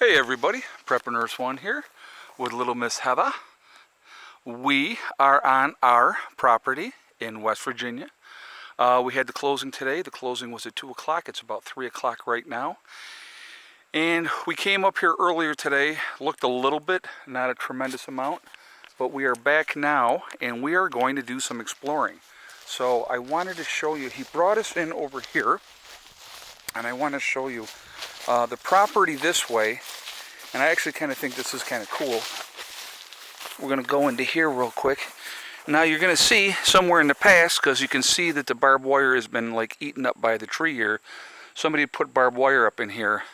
Hey everybody, Prepper Nurse One here with Little Miss Heather. We are on our property in West Virginia. We had the closing today. The closing was at 2 o'clock. It's about 3 o'clock right now. And we came up here earlier today, looked a little bit, not a tremendous amount, but we are back now and we are going to do some exploring. So I wanted to show you, he brought us in over here, and I want to show you the property this way. And I actually kind of think this is kind of cool. We're going to go into here real quick. Now you're going to see somewhere in the past, because you can see that the barbed wire has been like eaten up by the tree here. Somebody put barbed wire up in here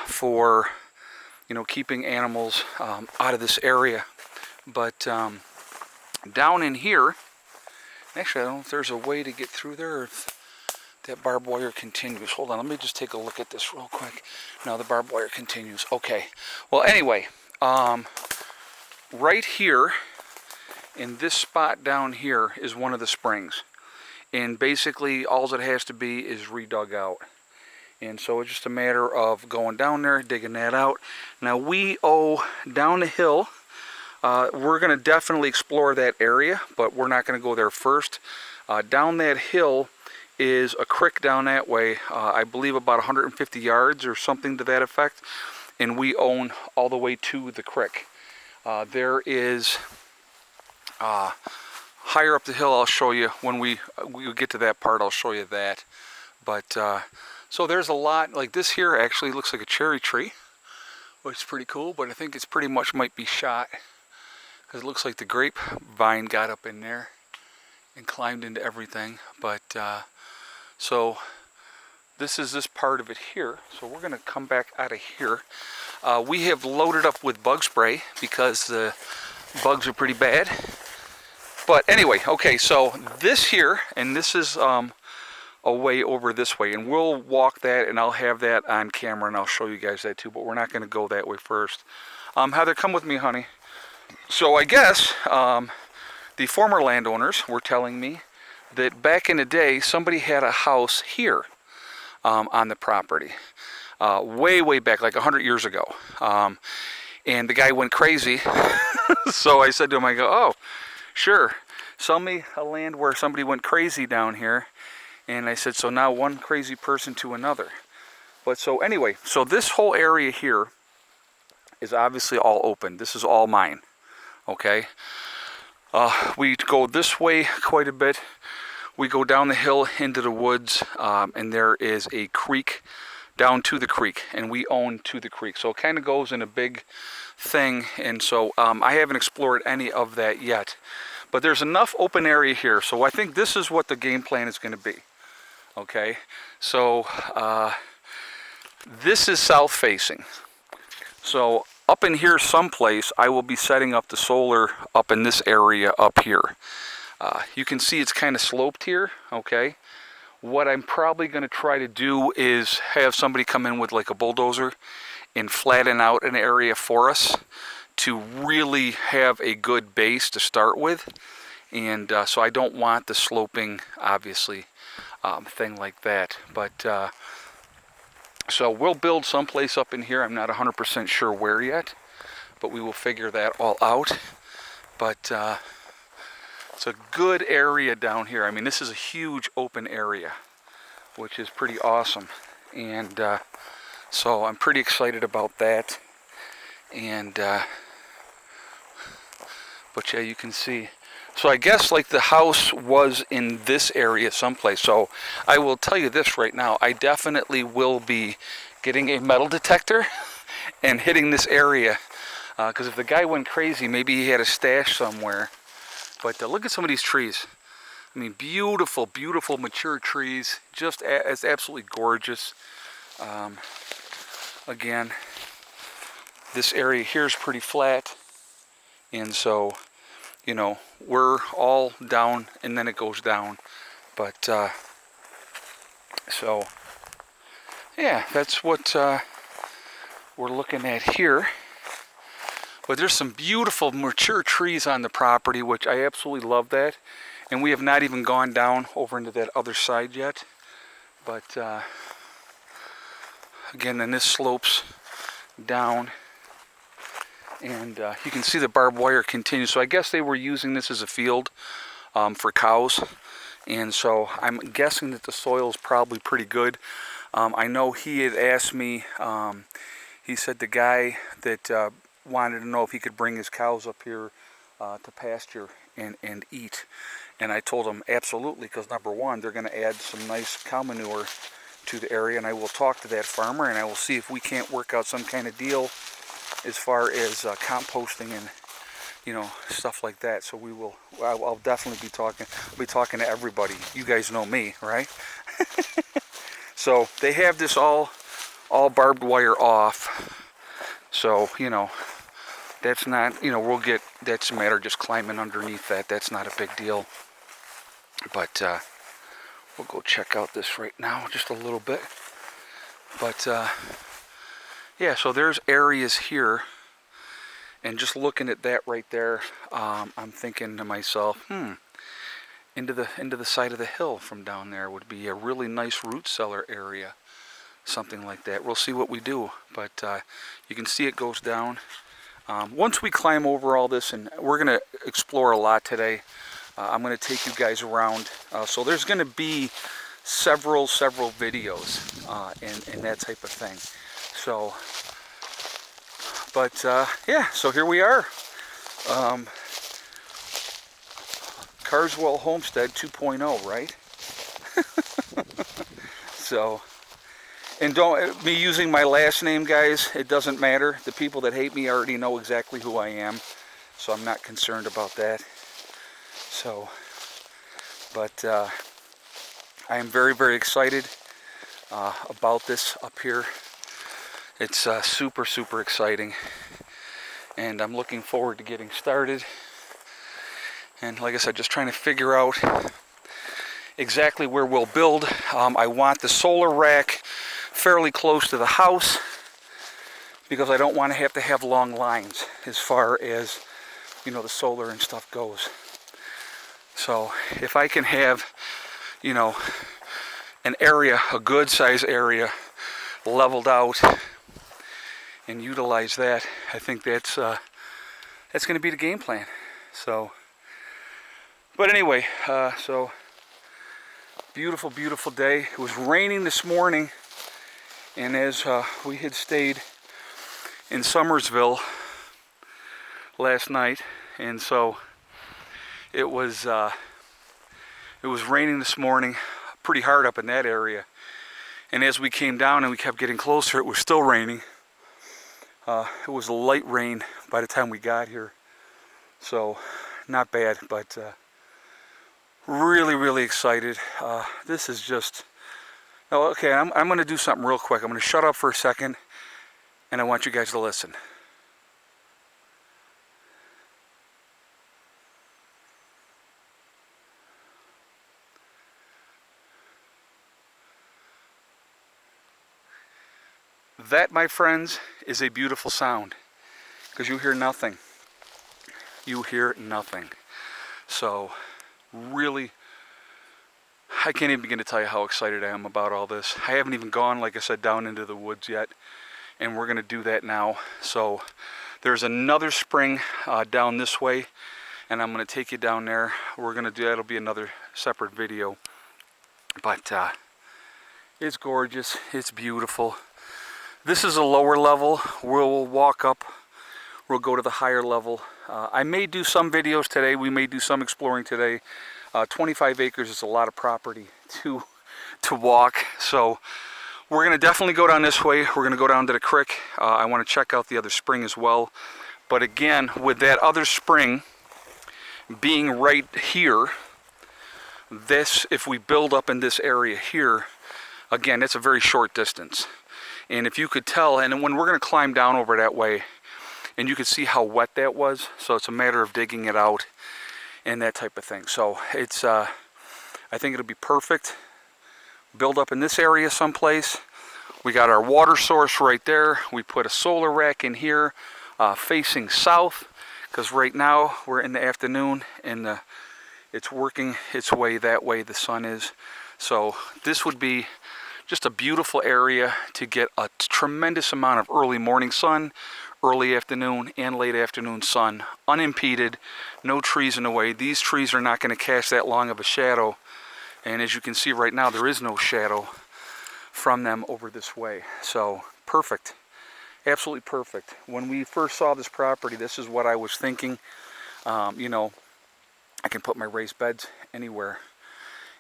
for, you know, keeping animals out of this area. But down in here, actually I don't know if there's a way to get through there or if that barbed wire continues. Hold on, let me just take a look at this real quick. Now the barbed wire continues. Okay. Well, anyway, right here in this spot down here is one of the springs. And basically all it has to be is redug out. And so it's just a matter of going down there, digging that out. Now we owe down the hill. We're going to definitely explore that area, but we're not going to go there first. Down that hill is a creek down that way, I believe about 150 yards or something to that effect, and we own all the way to the creek. There is higher up the hill, I'll show you when we get to that part. I'll show you that. But so there's a lot. Like this here actually looks like a cherry tree, which is pretty cool, but I think it's pretty much might be shot because it looks like the grapevine got up in there and climbed into everything. But so this is this part of it here. So we're going to come back out of here. We have loaded up with bug spray because the bugs are pretty bad. But anyway, okay, so this here, and this is a way over this way, and we'll walk that, and I'll have that on camera, and I'll show you guys that too, but we're not going to go that way first. Heather, come with me, honey. So I guess the former landowners were telling me that back in the day, somebody had a house here on the property. Way back, like 100 years ago. And the guy went crazy. So I said to him, I go, oh, sure. Sell me a land where somebody went crazy down here. And I said, so now one crazy person to another. But so anyway, so this whole area here is obviously all open. This is all mine. Okay. We go this way quite a bit. We go down the hill into the woods, and there is a creek down to the creek, and we own to the creek. So it kind of goes in a big thing, and so I haven't explored any of that yet. But there's enough open area here, so I think this is what the game plan is going to be. Okay, so this is south facing. So up in here someplace, I will be setting up the solar up in this area up here. You can see it's kind of sloped here, okay? What I'm probably going to try to do is have somebody come in with like a bulldozer and flatten out an area for us to really have a good base to start with. And so I don't want the sloping, obviously, thing like that. But so we'll build someplace up in here. I'm not 100% sure where yet, but we will figure that all out. But it's a good area down here. I mean, this is a huge open area, which is pretty awesome. And so I'm pretty excited about that. And but yeah, you can see. So I guess like the house was in this area someplace. So I will tell you this right now. I definitely will be getting a metal detector and hitting this area. Because if the guy went crazy, maybe he had a stash somewhere. But look at some of these trees. I mean, beautiful, beautiful mature trees. Just it's absolutely gorgeous. Again, this area here is pretty flat. And so, you know, we're all down and then it goes down. But, so, yeah, that's what we're looking at here. But there's some beautiful mature trees on the property, which I absolutely love that. And we have not even gone down over into that other side yet. But again, then this slopes down, and you can see the barbed wire continue. So I guess they were using this as a field for cows, and so I'm guessing that the soil is probably pretty good. I know he had asked me, he said the guy that wanted to know if he could bring his cows up here to pasture and eat. And I told him absolutely, because number one, they're going to add some nice cow manure to the area, and I will talk to that farmer and I will see if we can't work out some kind of deal as far as composting and, you know, stuff like that. So we will, I'll definitely be talking to everybody. You guys know me, right? So they have this all barbed wire off. So, you know, that's not, you know, we'll get, that's a matter of just climbing underneath that. That's not a big deal. But we'll go check out this right now just a little bit. But yeah, so there's areas here, and just looking at that right there, I'm thinking to myself, into the side of the hill from down there would be a really nice root cellar area, something like that. We'll see what we do, but you can see it goes down. Once we climb over all this, and we're going to explore a lot today, I'm going to take you guys around. So there's going to be several videos and that type of thing. So, but yeah, so here we are. Carswell Homestead 2.0, right? So, and don't, me using my last name, guys, it doesn't matter. The people that hate me already know exactly who I am, so I'm not concerned about that. So, but I am very excited about this up here. It's super exciting, and I'm looking forward to getting started. And like I said, just trying to figure out exactly where we'll build. I want the solar rack fairly close to the house, because I don't want to have long lines as far as, you know, the solar and stuff goes. So if I can have, you know, an area, a good size area, leveled out and utilize that, I think that's going to be the game plan. So, but anyway, so beautiful day. It was raining this morning, and as we had stayed in Summersville last night, and so it was raining this morning pretty hard up in that area. And as we came down and we kept getting closer, it was still raining. It was a light rain by the time we got here, so not bad, but really excited. This is just, oh, okay, I'm going to do something real quick. I'm going to shut up for a second, and I want you guys to listen. That, my friends, is a beautiful sound, because you hear nothing. You hear nothing. So, really, I can't even begin to tell you how excited I am about all this. I haven't even gone, like I said, down into the woods yet, and we're going to do that now. So, there's another spring down this way, and I'm going to take you down there. We're going to do, that'll be another separate video. But it's gorgeous. It's beautiful. This is a lower level. We'll walk up. We'll go to the higher level. I may do some videos today. We may do some exploring today. 25 acres is a lot of property to walk. So we're going to definitely go down this way. We're going to go down to the creek. I want to check out the other spring as well. But again, with that other spring being right here, this, if we build up in this area here, again, it's a very short distance. And if you could tell, and when we're going to climb down over that way, and you could see how wet that was, so it's a matter of digging it out and that type of thing. So it's, I think it'll be perfect. Build up in this area someplace. We got our water source right there. We put a solar rack in here facing south, because right now we're in the afternoon and it's working its way that way, the sun is. So this would be just a beautiful area to get a tremendous amount of early morning sun, early afternoon and late afternoon sun, unimpeded, no trees in the way. These trees are not going to cast that long of a shadow, and as you can see right now, there is no shadow from them over this way. So perfect, absolutely perfect. When we first saw this property, this is what I was thinking. You know, I can put my raised beds anywhere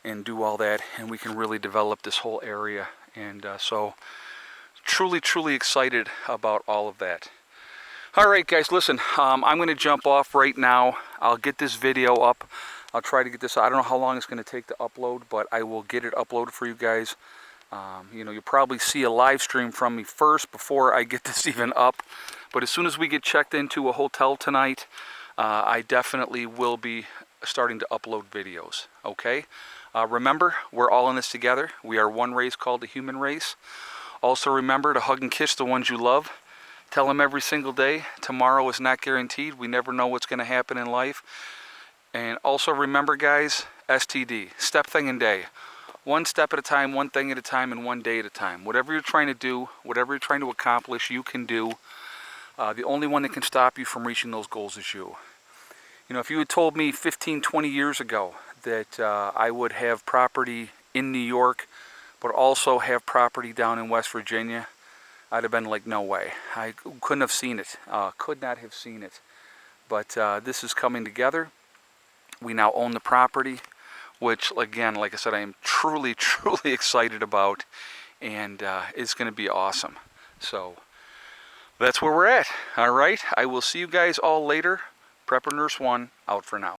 and do all that, and we can really develop this whole area. And so truly excited about all of that. All right, guys, listen, I'm going to jump off right now. I'll get this video up. I'll try to get this. I don't know how long it's going to take to upload, but I will get it uploaded for you guys. You know, you'll probably see a live stream from me first before I get this even up. But as soon as we get checked into a hotel tonight, I definitely will be starting to upload videos, okay? Remember, we're all in this together. We are one race called the human race. Also remember to hug and kiss the ones you love. Tell them every single day, tomorrow is not guaranteed. We never know what's going to happen in life. And also remember, guys, STD, step, thing, and day. One step at a time, one thing at a time, and one day at a time. Whatever you're trying to do, whatever you're trying to accomplish, you can do. The only one that can stop you from reaching those goals is you. You know, if you had told me 15, 20 years ago that I would have property in New York, but also have property down in West Virginia, I'd have been like, no way. I couldn't have seen it. Could not have seen it. But this is coming together. We now own the property, which, again, like I said, I am truly excited about, and it's going to be awesome. So that's where we're at. All right. I will see you guys all later. Prepper Nurse 1 out for now.